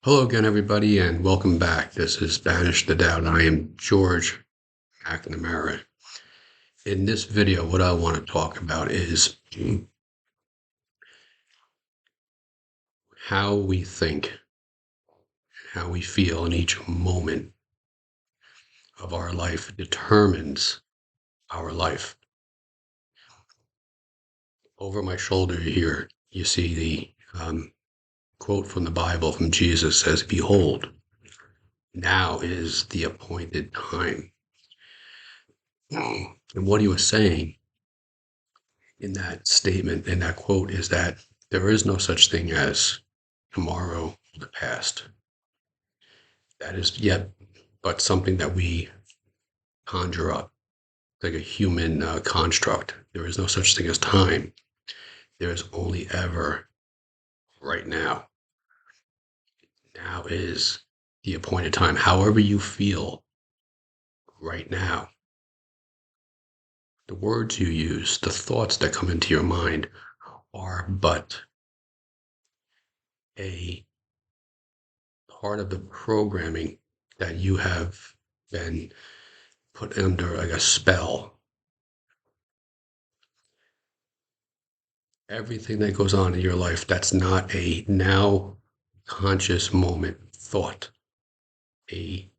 Hello again, everybody, and welcome back. This is Banish the Doubt. I am George McNamara. In this video, what I want to talk about is how we think, how we feel in each moment of our life determines our life. Over my shoulder here, you see the quote from the Bible from Jesus says, "Behold, now is the appointed time." And what he was saying in that statement, in that quote, is that there is no such thing as tomorrow, the past. That is yet but something that we conjure up, like a human construct. There is no such thing as time. There is only ever right now. Now is the appointed time. However you feel right now, the words you use, the thoughts that come into your mind are but a part of the programming that you have been put under like a spell. Everything that goes on in your life that's not a now conscious moment thought, a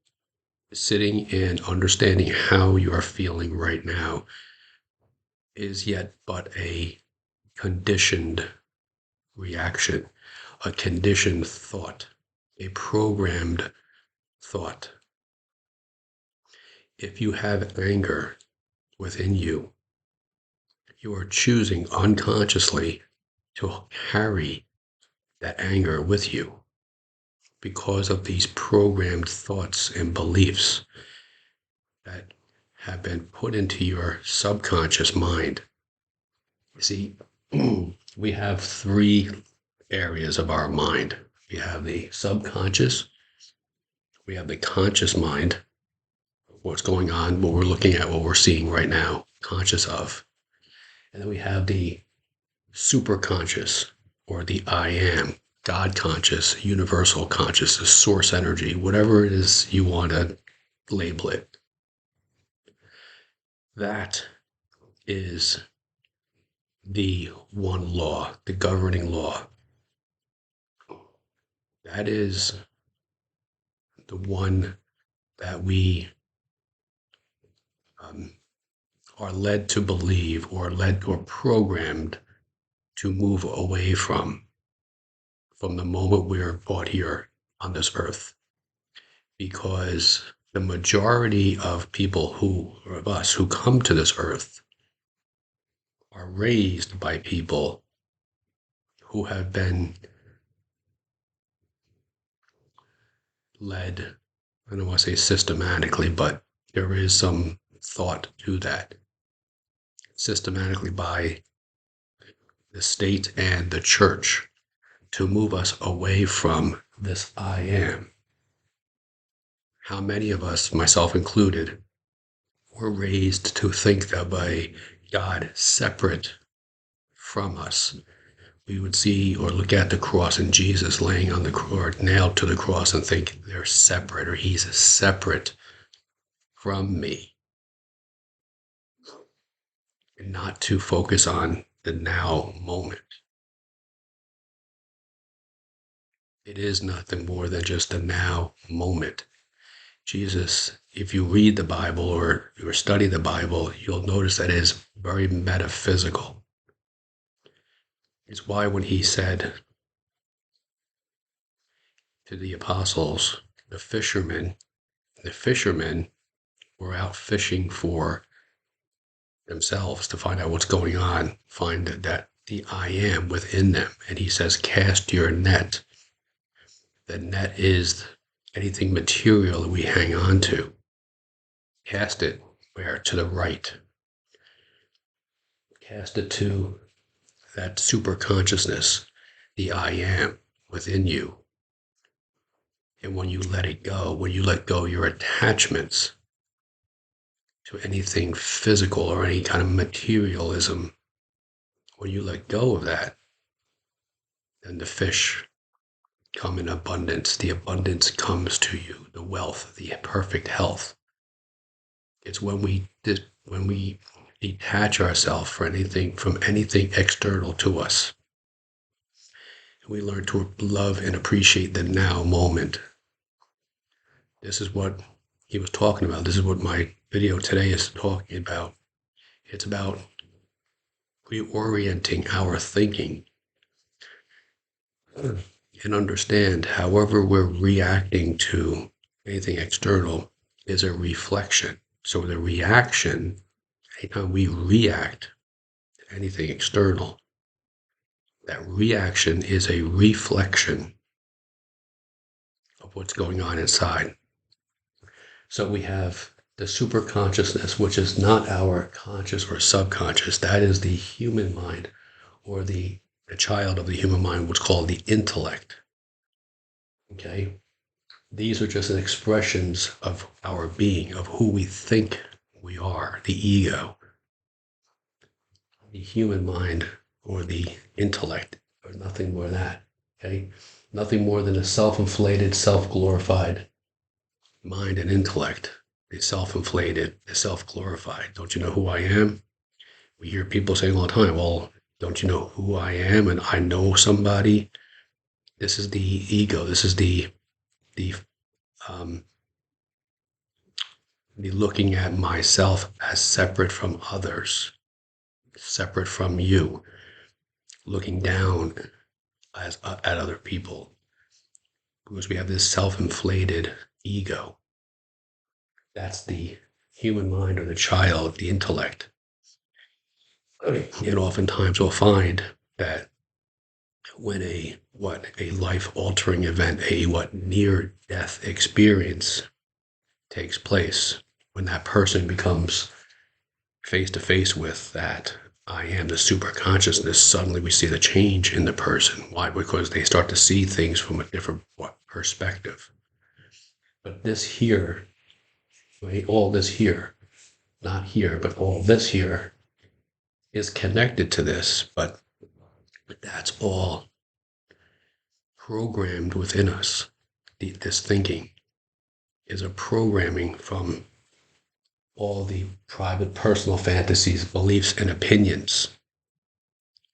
sitting and understanding how you are feeling right now is yet but a conditioned reaction, a conditioned thought, a programmed thought. If you have anger within you, you are choosing unconsciously to carry that anger with you because of these programmed thoughts and beliefs that have been put into your subconscious mind. You see, we have three areas of our mind. We have the subconscious, we have the conscious mind, what's going on, what we're looking at, what we're seeing right now, conscious of. And then we have the superconscious, or the I am, God conscious, universal consciousness, source energy, whatever it is you want to label it. That is the one law, the governing law. That is the one that we are led to believe, or led or programmed to move away from the moment we are brought here on this earth. Because the majority of people or of us who come to this earth are raised by people who have been led, I don't want to say systematically, but there is some thought to that, systematically by the state and the church to move us away from this I am. How many of us, myself included, were raised to think of a God separate from us? We would see or look at the cross and Jesus laying on the cross, nailed to the cross, and think they're separate, or he's separate from me. And not to focus on the now moment. It is nothing more than just a now moment. Jesus, if you read the Bible or study the Bible, you'll notice that it is very metaphysical. It's why when he said to the apostles, the fishermen were out fishing for themselves to find out what's going on, find that the I am within them. And he says, cast your net. The net is anything material that we hang on to. Cast it where? To the right. Cast it to that super consciousness, the I am within you. And when you let it go, when you let go your attachments to anything physical or any kind of materialism, when you let go of that, then the fish come in abundance. The abundance comes to you, the wealth, the perfect health. It's when we detach ourselves from anything external to us. We learn to love and appreciate the now moment. This is what he was talking about. This is what my video today is talking about. It's about reorienting our thinking and understand however we're reacting to anything external is a reflection. So the reaction, anytime we react to anything external, that reaction is a reflection of what's going on inside. So we have the super consciousness, which is not our conscious or subconscious. That is the human mind, or the child of the human mind, what's called the intellect. Okay? These are just expressions of our being, of who we think we are, the ego. The human mind, or the intellect, or nothing more than that. Okay? Nothing more than a self-inflated, self-glorified mind and intellect. The self-inflated, the self-glorified. Don't you know who I am? We hear people saying all the time, well, don't you know who I am? And I know somebody. This is the ego. This is the um, the looking at myself as separate from others, separate from you, looking down at other people, because we have this self-inflated ego. That's the human mind, or the child, the intellect. And oftentimes we'll find that when a life-altering event, a near-death experience takes place, when that person becomes face to face with that I am, the super consciousness, suddenly we see the change in the person. Why? Because they start to see things from a different perspective. But this here, right, all this here, not here, but all this here is connected to this, but that's all programmed within us. This thinking is a programming from all the private personal fantasies, beliefs, and opinions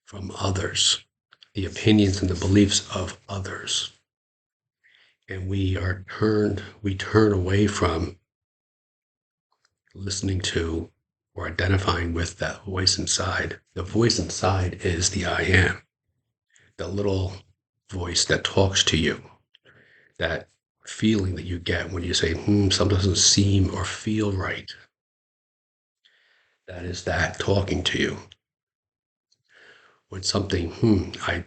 from others, the opinions and the beliefs of others. And we turn away from listening to or identifying with that voice inside. The voice inside is the I am, the little voice that talks to you, that feeling that you get when you say, something doesn't seem or feel right. That is that talking to you. When something,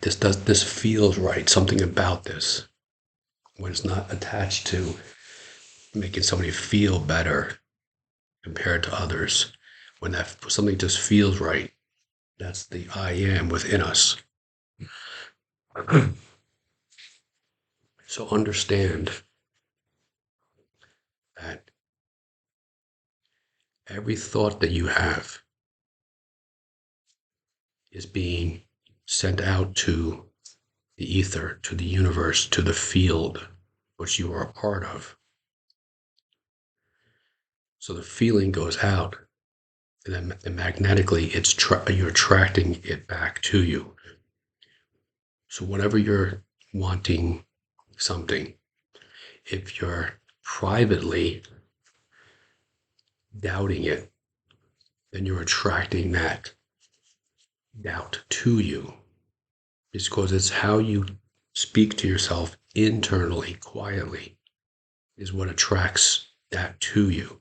this feels right, something about this, when it's not attached to making somebody feel better compared to others, when that something just feels right, that's the I am within us. So understand that every thought that you have is being sent out to the ether, to the universe, to the field, which you are a part of. So the feeling goes out, and then magnetically you're attracting it back to you. So whenever you're wanting something, if you're privately doubting it, then you're attracting that doubt to you. It's because it's how you speak to yourself internally, quietly, is what attracts that to you.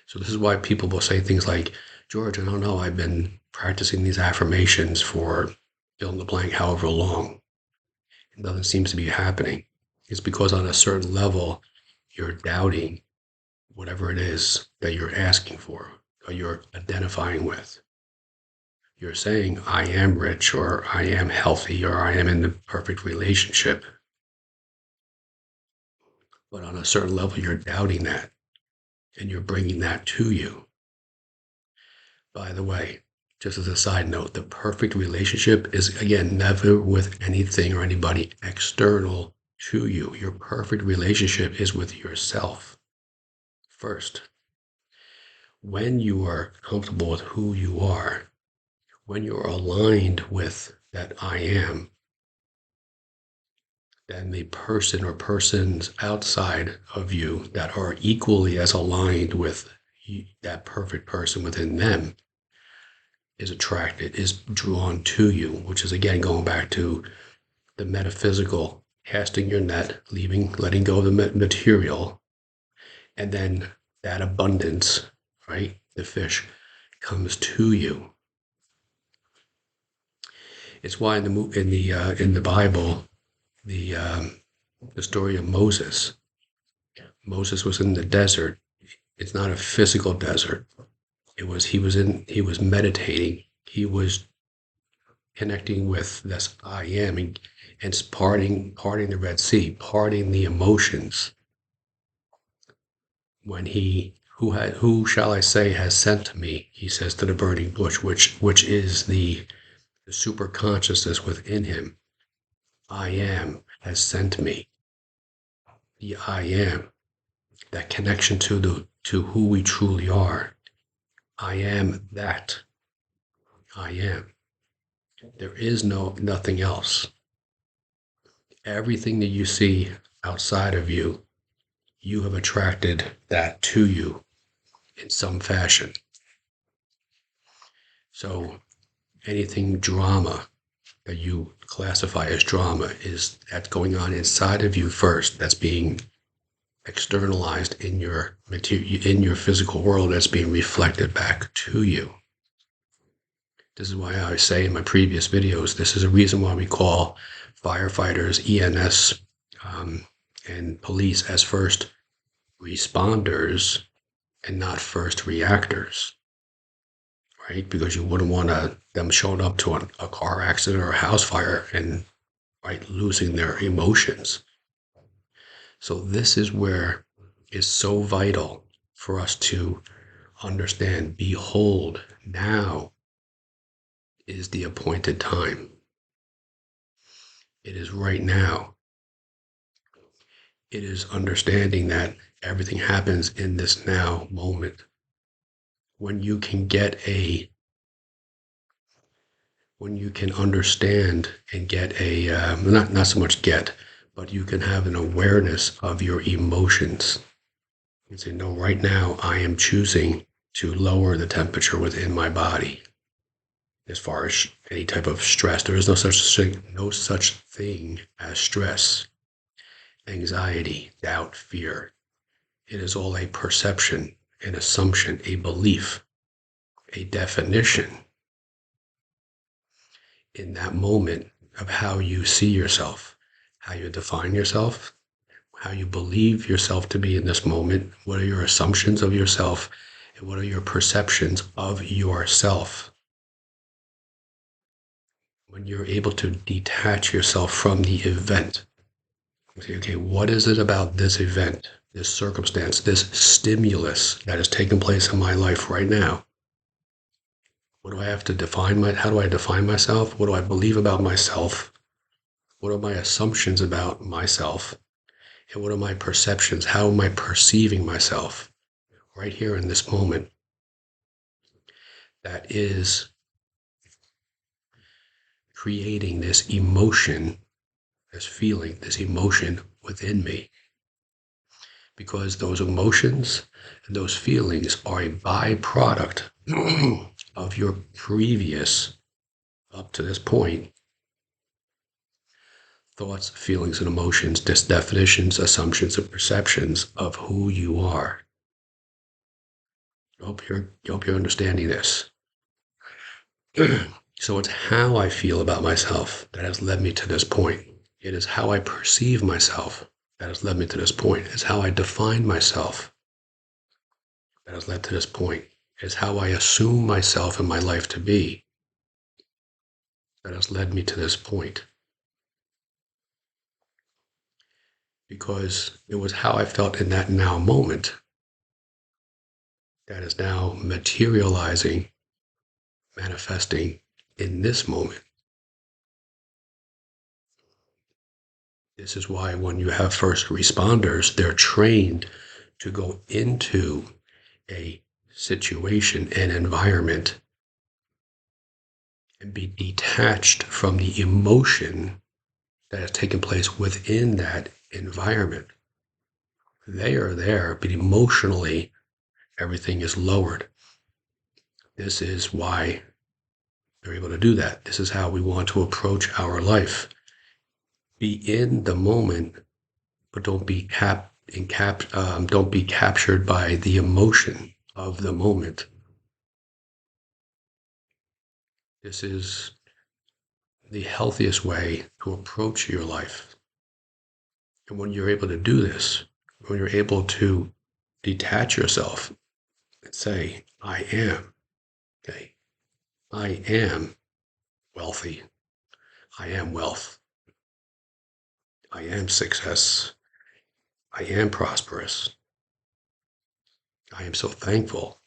So this is why people will say things like, George, I don't know, I've been practicing these affirmations for fill in the blank however long. Nothing seems to be happening. It's because on a certain level, you're doubting whatever it is that you're asking for or you're identifying with. You're saying, I am rich, or I am healthy, or I am in the perfect relationship. But on a certain level, you're doubting that, and you're bringing that to you. By the way, just as a side note, the perfect relationship is, again, never with anything or anybody external to you. Your perfect relationship is with yourself first. When you are comfortable with who you are, when you're aligned with that I am, then the person or persons outside of you that are equally as aligned with that perfect person within them is attracted, is drawn to you, which is again going back to the metaphysical, casting your net, letting go of the material, and then that abundance, right? The fish comes to you. It's why in the Bible, the story of Moses. Moses was in the desert. It's not a physical desert. He was meditating. He was connecting with this I am, and parting the Red Sea, parting the emotions. When who shall I say has sent me? He says to the burning bush, which is the super consciousness within him. I am has sent me. The I am, that connection to who we truly are. I am that. I am. There is nothing else. Everything that you see outside of you, you have attracted that to you in some fashion. So anything drama that you classify as drama that's going on inside of you first, that's being externalized in your physical world, that's being reflected back to you. This is why I say in my previous videos, this is a reason why we call firefighters, ENS, and police as first responders and not first reactors, right? Because you wouldn't want them showing up to a car accident or a house fire and right losing their emotions. So this is where it's so vital for us to understand, behold, now is the appointed time. It is right now. It is understanding that everything happens in this now moment. When you can when you can understand and get not so much get, but you can have an awareness of your emotions. You say, no, right now I am choosing to lower the temperature within my body. As far as any type of stress, there is no such thing as stress, anxiety, doubt, fear. It is all a perception, an assumption, a belief, a definition in that moment of how you see yourself, how you define yourself, how you believe yourself to be in this moment, what are your assumptions of yourself, and what are your perceptions of yourself. When you're able to detach yourself from the event, say, okay, what is it about this event, this circumstance, this stimulus that is taking place in my life right now? What do I have to how do I define myself? What do I believe about myself? What are my assumptions about myself? And what are my perceptions? How am I perceiving myself right here in this moment? That is creating this emotion, this feeling, this emotion within me. Because those emotions and those feelings are a byproduct of your previous, up to this point, thoughts, feelings, and emotions, definitions, assumptions, and perceptions of who you are. I hope you're understanding this. So it's how I feel about myself that has led me to this point. It is how I perceive myself that has led me to this point. It's how I define myself that has led to this point. It's how I assume myself and my life to be that has led me to this point. Because it was how I felt in that now moment that is now materializing manifesting in this moment. This is why when you have first responders, they're trained to go into a situation, an environment, and be detached from the emotion that has taken place within that environment. They are there, but emotionally, everything is lowered. This is why they're able to do that. This is how we want to approach our life. Be in the moment, but don't be captured by the emotion of the moment. This is the healthiest way to approach your life. And when you're able to do this, when you're able to detach yourself and say, I am, okay, I am wealthy, I am wealth, I am success, I am prosperous, I am so thankful.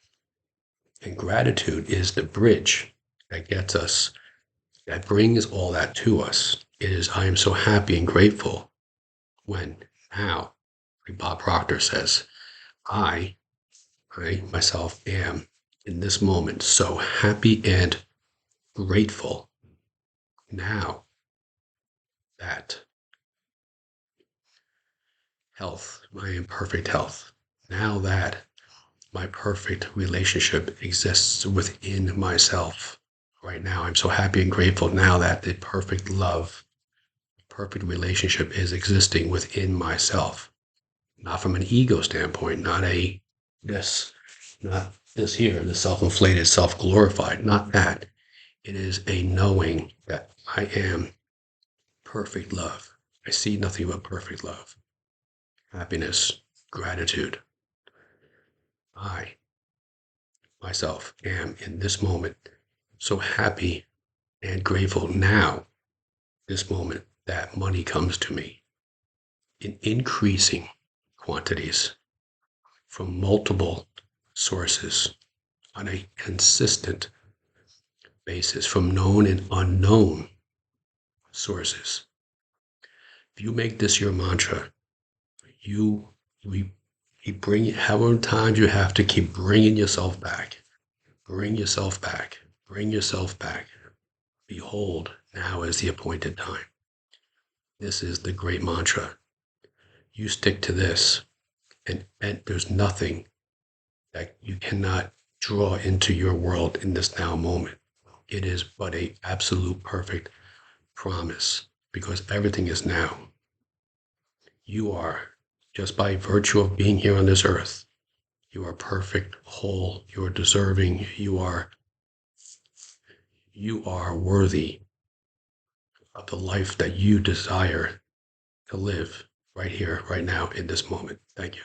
And gratitude is the bridge that gets us, that brings all that to us. It is, I am so happy and grateful when now, like Bob Proctor says, I myself am in this moment so happy and grateful now that health, I am perfect health. Now that my perfect relationship exists within myself. Right now, I'm so happy and grateful now that the perfect love, perfect relationship is existing within myself. Not from an ego standpoint, this, not this here, the self-inflated, self-glorified, not that. It is a knowing that I am perfect love. I see nothing but perfect love, happiness, gratitude. I myself am in this moment so happy and grateful now, this moment, that money comes to me in increasing quantities from multiple sources on a consistent basis from known and unknown sources. If you make this your mantra, you we keep bringing however many times you have to keep bringing yourself back, bring yourself back, bring yourself back. Behold, now is the appointed time. This is the great mantra. You stick to this, and there's nothing that you cannot draw into your world in this now moment. It is but a absolute perfect promise because everything is now. You are, just by virtue of being here on this earth, you are perfect, whole, you are deserving, you are worthy of the life that you desire to live right here, right now, in this moment. Thank you.